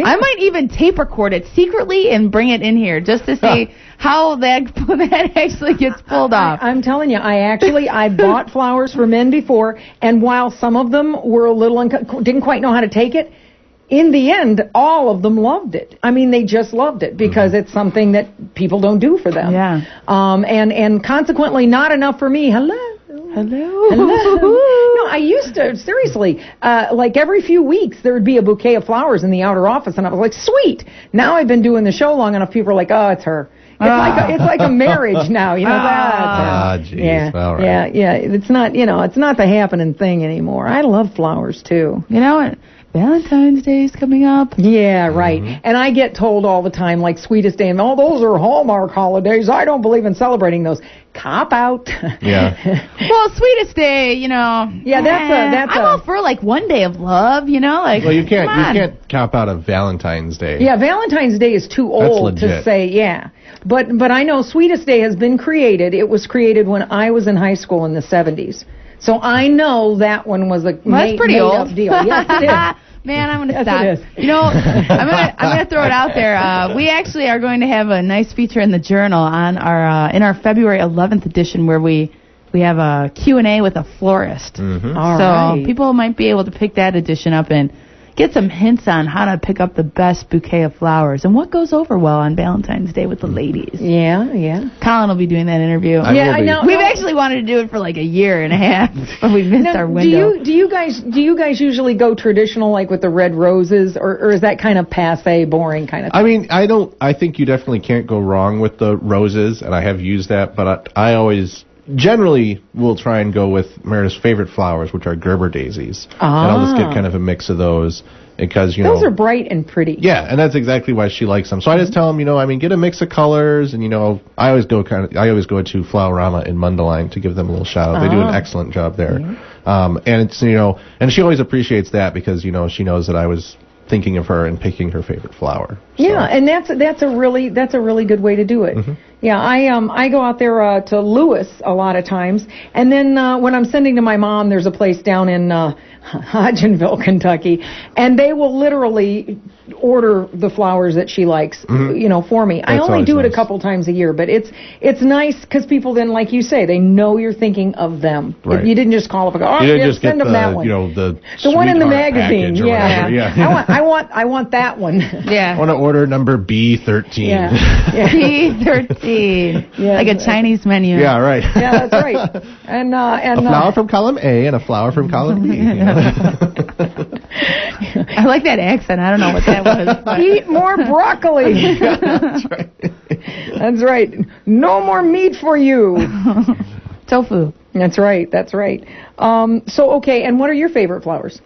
I might even tape record it secretly and bring it in here just to see how that actually gets pulled off. I'm telling you, I bought flowers for men before, and while some of them were a little didn't quite know how to take it, in the end, all of them loved it. I mean, they just loved it because it's something that people don't do for them. Yeah. And consequently, not enough for me. Hello. No, I used to, seriously, like every few weeks there would be a bouquet of flowers in the outer office, and I was like, sweet. Now I've been doing the show long enough, people are like, oh, it's her. It's like a marriage now, you know. Geez. Yeah, All right. yeah. It's not the happening thing anymore. I love flowers too. You know what? Valentine's Day is coming up. Yeah, right. And I get told all the time, like Sweetest Day, and those are Hallmark holidays. I don't believe in celebrating those. Cop out. Yeah. Well, Sweetest Day, you know. Yeah, that's I'm all for like one day of love, you know, like. Well, you can't cop out of Valentine's Day. Yeah, Valentine's Day is too old to say. Yeah, but I know Sweetest Day has been created. It was created when I was in high school in the 70s. So I know that one was that's pretty old. Up deal. Yes, it is. Man, I'm going to Yes, stop. it is. You know, I'm going to throw it out there. We actually are going to have a nice feature in the Journal on our in our February 11th edition where we have a Q&A with a florist. All so right. people might be able to pick that edition up and get some hints on how to pick up the best bouquet of flowers and what goes over well on Valentine's Day with the ladies. Yeah. Colin will be doing that interview. I know. We've actually wanted to do it for like a year and a half, but we missed our window. Do you guys usually go traditional, like with the red roses, or is that kind of passé, boring kind of thing? I mean, I think you definitely can't go wrong with the roses, and I have used that, but I always generally will try and go with Meredith's favorite flowers, which are Gerber daisies. And I'll just get kind of a mix of those because, those are bright and pretty. Yeah, and that's exactly why she likes them. So I just tell them, get a mix of colors, and, I always go to Flowerama in Mundelein to give them a little shout out. They do an excellent job there. And it's, and she always appreciates that because, she knows that I was thinking of her and picking her favorite flower. So. Yeah, and that's a really good way to do it. Yeah, I go out there to Lewis a lot of times, and then when I'm sending to my mom, there's a place down in Hodgenville, Kentucky, and they will literally order the flowers that she likes, for me. I only do it a couple times a year, but it's nice because people then, like you say, they know you're thinking of them. Right. You didn't just call up and go, send them that one. The one in the magazine. Yeah. I want that one. Yeah. I want to order number B13. Yeah. B13. Like a Chinese menu. Yeah, right. Yeah, that's right. And a flower from column A and a flower from column B. I like that accent. I don't know what that was. Eat more broccoli. Yeah, that's right. That's right. No more meat for you. Tofu. That's right. Okay, and what are your favorite flowers?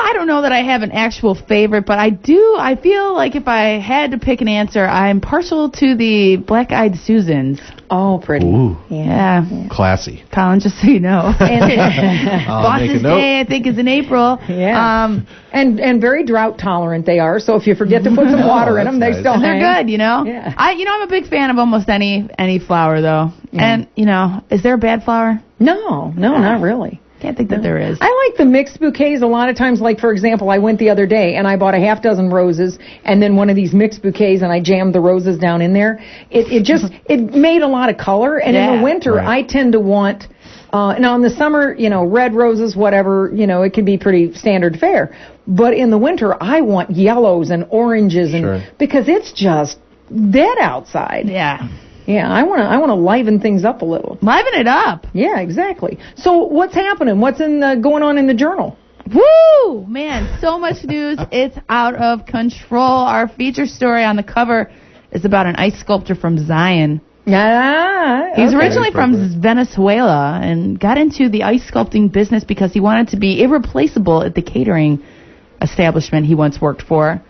I don't know that I have an actual favorite, but I feel like if I had to pick an answer, I'm partial to the black-eyed Susans. Oh, pretty. Ooh. Yeah. Classy. Colin, just so you know. Bosses Day, I think, is in April. Yeah. And very drought tolerant they are, so if you forget to put some water in them, they still hang. They're good, Yeah. I'm a big fan of almost any flower, though. Yeah. And, is there a bad flower? No, not really. Can't think that there is. I like the mixed bouquets a lot of times. Like, for example, I went the other day and I bought a half dozen roses and then one of these mixed bouquets and I jammed the roses down in there. It made a lot of color. And in the winter, I tend to want, now in the summer, red roses, whatever, it can be pretty standard fare. But in the winter, I want yellows and oranges because it's just dead outside. Yeah. Yeah, I want to liven things up a little. Liven it up. Yeah, exactly. So what's happening? What's going on in the Journal? Woo! Man, so much news. It's out of control. Our feature story on the cover is about an ice sculptor from Zion. He's originally from Venezuela and got into the ice sculpting business because he wanted to be irreplaceable at the catering establishment he once worked for.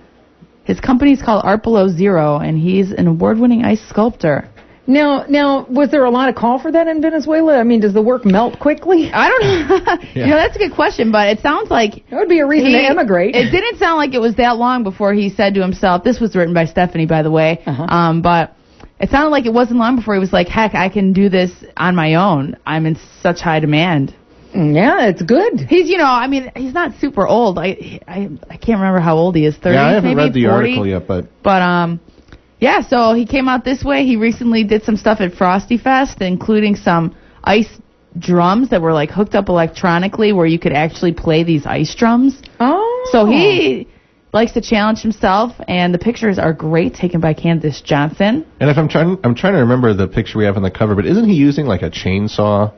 His company's called Art Below Zero, and he's an award-winning ice sculptor. Now, was there a lot of call for that in Venezuela? I mean, does the work melt quickly? I don't know. That's a good question, but it sounds like... That would be a reason to emigrate. It didn't sound like it was that long before he said to himself, this was written by Stephanie, by the way, but it sounded like it wasn't long before he was like, heck, I can do this on my own. I'm in such high demand. Yeah, it's good. He's, he's not super old. I can't remember how old he is. 30, yeah, I haven't maybe, read the 40? article yet, but yeah. So he came out this way. He recently did some stuff at Frosty Fest, including some ice drums that were like hooked up electronically, where you could actually play these ice drums. Oh. So he likes to challenge himself, and the pictures are great, taken by Candace Johnson. And if I'm trying to remember the picture we have on the cover, but isn't he using like a chainsaw?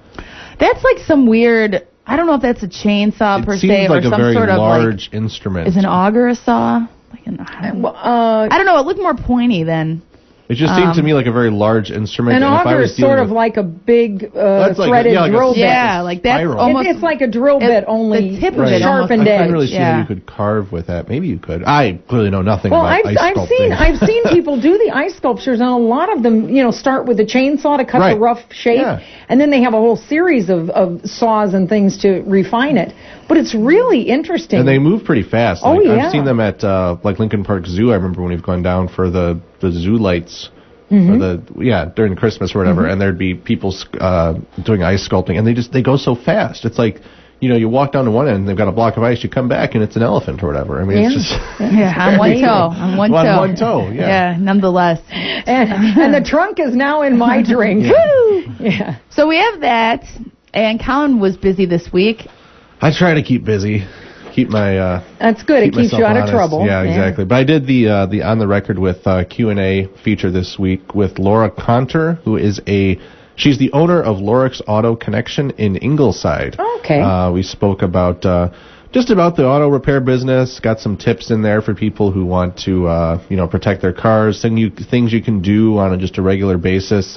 That's like some weird. I don't know if that's a chainsaw per se, like or some sort of large instrument. Is an auger a saw? I don't know. It looked more pointy than. It just seemed to me like a very large instrument. An auger is sort of like a big threaded drill bit. Yeah, like that's almost. It's like a drill bit, only the tip of it sharpened edge. edge. I couldn't really see how you could carve with that. Maybe you could. I clearly know nothing about ice sculpting. I've seen people do the ice sculptures, and a lot of them, start with a chainsaw to cut the rough shape, and then they have a whole series of saws and things to refine it. But it's really interesting. And they move pretty fast. Oh, yeah. I've seen them at like Lincoln Park Zoo. I remember when we've gone down for the zoo lights. Or during Christmas or whatever, and there'd be people doing ice sculpting, and they go so fast. It's like, you walk down to one end, and they've got a block of ice. You come back, and it's an elephant or whatever. I mean, it's just on one toe. On one toe. Yeah. Nonetheless. And the trunk is now in my drink. Woo! Yeah. So we have that, and Colin was busy this week. I try to keep busy. Keep my that's good. It keeps you out of trouble. Yeah, exactly. But I did the on the record with Q&A feature this week with Laura Conter, who is she's the owner of Lorix Auto Connection in Ingleside. Okay. We spoke about just about the auto repair business. Got some tips in there for people who want to protect their cars. Things you can do on just a regular basis.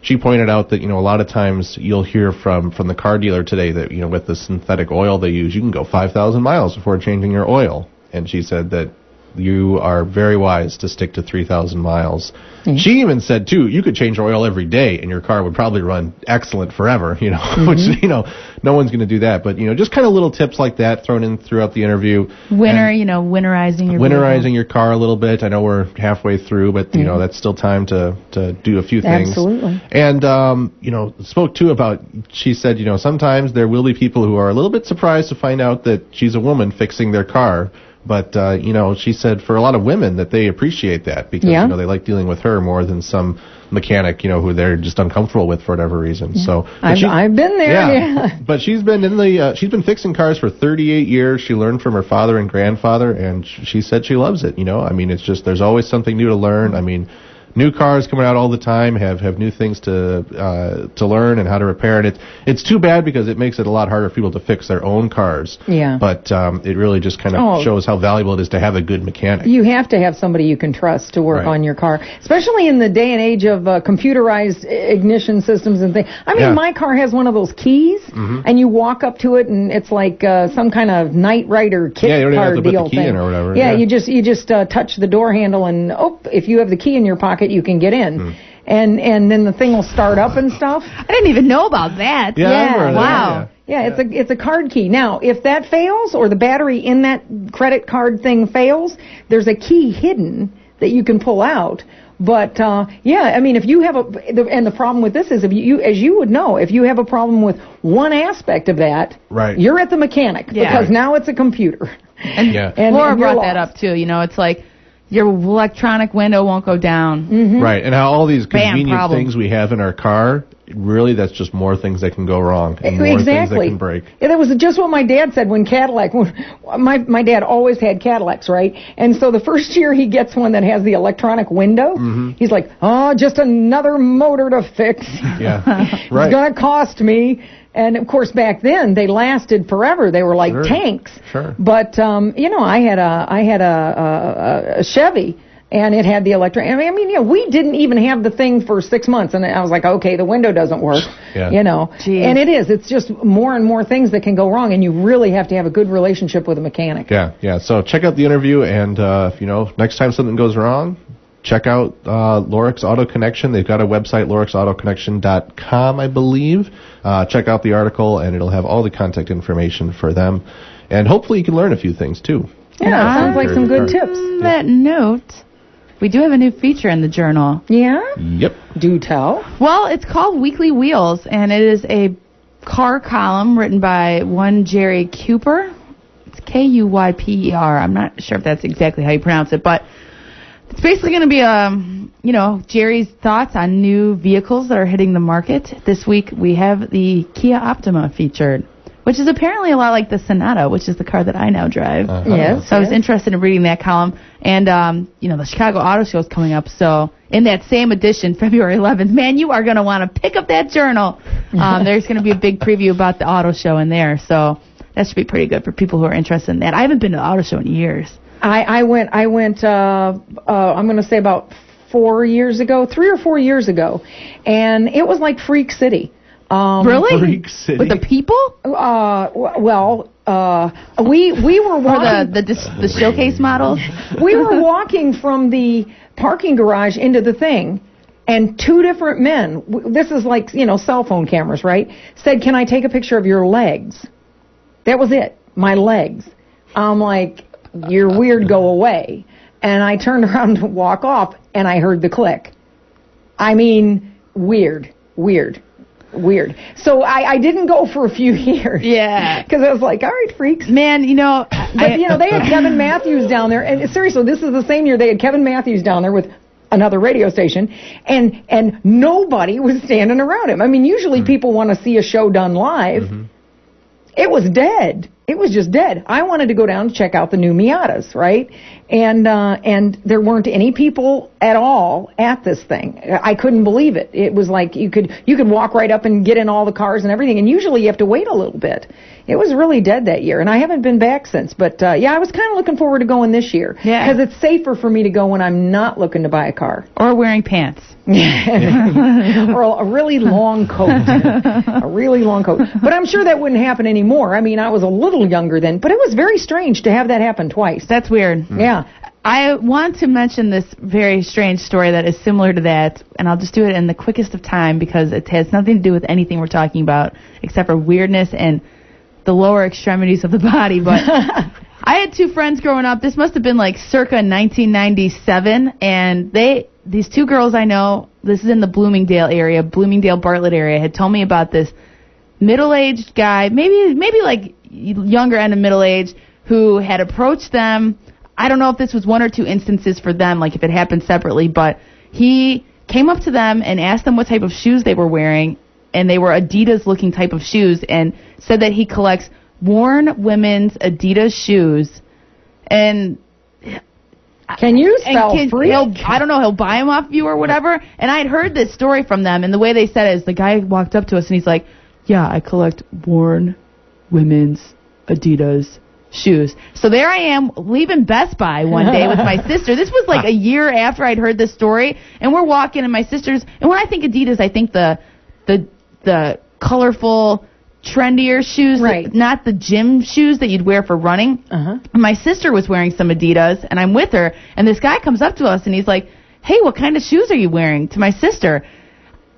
She pointed out that, a lot of times you'll hear from the car dealer today that, with the synthetic oil they use, you can go 5,000 miles before changing your oil. And she said that you are very wise to stick to 3,000 miles. Mm-hmm. She even said, too, you could change oil every day and your car would probably run excellent forever, which, no one's going to do that. But, just kind of little tips like that thrown in throughout the interview. Winterizing your car a little bit. I know we're halfway through, but, that's still time to do a few things. Absolutely. And, spoke, too, about, she said, sometimes there will be people who are a little bit surprised to find out that she's a woman fixing their car. But, she said for a lot of women that they appreciate that because, they like dealing with her more than some mechanic, who they're just uncomfortable with for whatever reason. Yeah. So I've been there. Yeah. But she's been she's been fixing cars for 38 years. She learned from her father and grandfather, and she said she loves it. I mean, it's just there's always something new to learn. I mean, new cars coming out all the time have new things to learn and how to repair it. It's too bad because it makes it a lot harder for people to fix their own cars. Yeah. But it really just kind of shows how valuable it is to have a good mechanic. You have to have somebody you can trust to work on your car, especially in the day and age of computerized ignition systems and things. I mean, my car has one of those keys, and you walk up to it, and it's like some kind of Knight Rider kit you don't card have to deal put the key thing. In or whatever. Yeah, you just touch the door handle, and if you have the key in your pocket, you can get in. And then the thing will start up and stuff. I didn't even know about that. Yeah. Wow. Yeah, it's a card key. Now, if that fails or the battery in that credit card thing fails, there's a key hidden that you can pull out. But I mean, if you have and the problem with this is as you would know, if you have a problem with one aspect of that, you're at the mechanic because now it's a computer. And Laura brought that up too. It's like your electronic window won't go down. Right, and how all these convenient things we have in our car, really that's just more things that can go wrong and more things that can break. Yeah, that was just what my dad said when my dad always had Cadillacs, right? And so the first year he gets one that has the electronic window, he's like, just another motor to fix. Yeah, It's going to cost me. And, of course, back then, they lasted forever. They were like tanks. Sure. But, I had a Chevy, and it had the electric. I mean, we didn't even have the thing for 6 months. And I was like, okay, the window doesn't work. Jeez. And it is. It's just more and more things that can go wrong, and you really have to have a good relationship with a mechanic. Yeah. So check out the interview, and, next time something goes wrong, check out Lorix Auto Connection. They've got a website, lorixautoconnection.com, I believe. Check out the article, and it'll have all the contact information for them. And hopefully you can learn a few things, too. Yeah, sounds like some good tips. On that note, we do have a new feature in the journal. Yeah? Yep. Do tell. Well, it's called Weekly Wheels, and it is a car column written by one Jerry Cooper. It's Kuyper. I'm not sure if that's exactly how you pronounce it, but it's basically going to be Jerry's thoughts on new vehicles that are hitting the market. This week we have the Kia Optima featured, which is apparently a lot like the Sonata, which is the car that I now drive. Yes. So I was interested in reading that column. And, the Chicago Auto Show is coming up. So in that same edition, February 11th, man, you are going to want to pick up that journal. There's going to be a big preview about the auto show in there. So that should be pretty good for people who are interested in that. I haven't been to the auto show in years. I went, I'm going to say about 3 or 4 years ago. And it was like Freak City. Really? Freak City. With the people? We were walking. The showcase models? We were walking from the parking garage into the thing, and two different men, this is like, cell phone cameras, right? Said, "Can I take a picture of your legs?" That was it. My legs. I'm like, "You're weird, go away." And I turned around to walk off, and I heard the click. I mean, weird. So I didn't go for a few years. Yeah. Because I was like, all right, freaks. Man, But, they had Kevin Matthews down there. And seriously, this is the same year they had Kevin Matthews down there with another radio station. And nobody was standing around him. I mean, usually people want to see a show done live. Mm-hmm. It was dead. It was just dead. I wanted to go down and check out the new Miatas, right? And there weren't any people at all at this thing. I couldn't believe it. It was like you could walk right up and get in all the cars and everything, and usually you have to wait a little bit. It was really dead that year, and I haven't been back since. But I was kind of looking forward to going this year. Yeah. Because it's safer for me to go when I'm not looking to buy a car. Or wearing pants. Or a really long coat. A really long coat. But I'm sure that wouldn't happen anymore. I mean, I was a little younger then, but it was very strange to have that happen twice. That's weird. Yeah. I want to mention this very strange story that is similar to that, and I'll just do it in the quickest of time because it has nothing to do with anything we're talking about except for weirdness and the lower extremities of the body. But I had two friends growing up. This must have been like circa 1997, and these two girls I know, this is in the Bloomingdale Bartlett area, had told me about this middle-aged guy, maybe like younger end of middle age, who had approached them. I don't know if this was one or two instances for them, like if it happened separately, but he came up to them and asked them what type of shoes they were wearing, and they were Adidas-looking type of shoes, and said that he collects worn women's Adidas shoes. And can you spell freak? I don't know, he'll buy them off you or whatever. And I'd heard this story from them, and the way they said it is the guy walked up to us and he's like, "Yeah, I collect worn women's Adidas shoes." So there I am leaving Best Buy one day with my sister. This was like a year after I'd heard this story, and we're walking, and my sister's, and when I think Adidas, I think the colorful, trendier shoes, right? Not the gym shoes that you'd wear for running. And my sister was wearing some Adidas, and I'm with her, and this guy comes up to us, and he's like, "Hey, what kind of shoes are you wearing?" to my sister.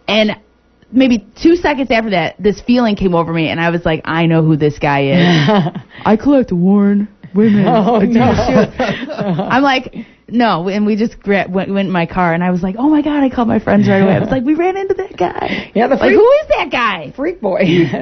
And maybe 2 seconds after that, this feeling came over me, and I was like, I know who this guy is. I collect worn women's Adidas shoes. I'm like, no, and we just went in my car, and I was like, oh my God, I called my friends right away. I was like, we ran into that guy. Yeah, like, who is that guy? Freak boy.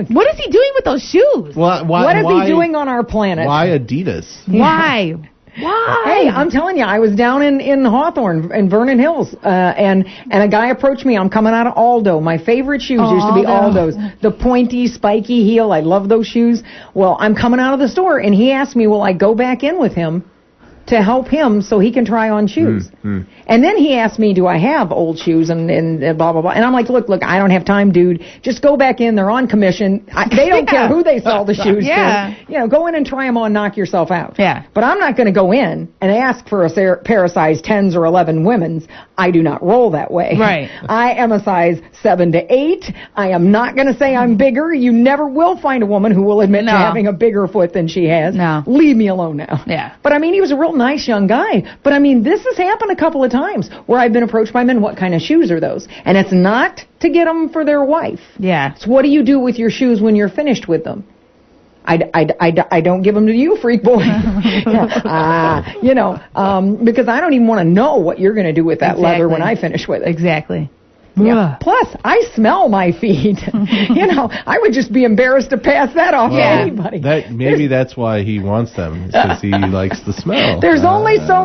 What is he doing with those shoes? What is he doing on our planet? Why Adidas? Why? Why? Hey, I'm telling you, I was down in Hawthorne, in Vernon Hills, and a guy approached me. I'm coming out of Aldo. My favorite shoes used to be Aldo's. The pointy, spiky heel. I love those shoes. Well, I'm coming out of the store, and he asked me, will I go back in with him to help him so he can try on shoes? And then he asked me, do I have old shoes and blah, blah, blah. And I'm like, look, I don't have time, dude. Just go back in. They're on commission. They don't care who they sell the shoes to. Go in and try them on, knock yourself out. Yeah. But I'm not going to go in and ask for a pair of size 10s or 11 women's. I do not roll that way. Right. I am a size 7 to 8. I am not going to say I'm bigger. You never will find a woman who will admit to having a bigger foot than she has. No. Leave me alone now. Yeah. But I mean, he was a real nice young guy. But I mean, this has happened a couple of times where I've been approached by men, what kind of shoes are those? And it's not to get them for their wife. Yeah. It's what do you do with your shoes when you're finished with them? I don't give them to you, freak boy. Because I don't even want to know what you're going to do with that leather when I finish with it. Exactly. Yeah. Plus, I smell my feet. I would just be embarrassed to pass that off to anybody. Maybe that's why he wants them, because he likes the smell. There's only so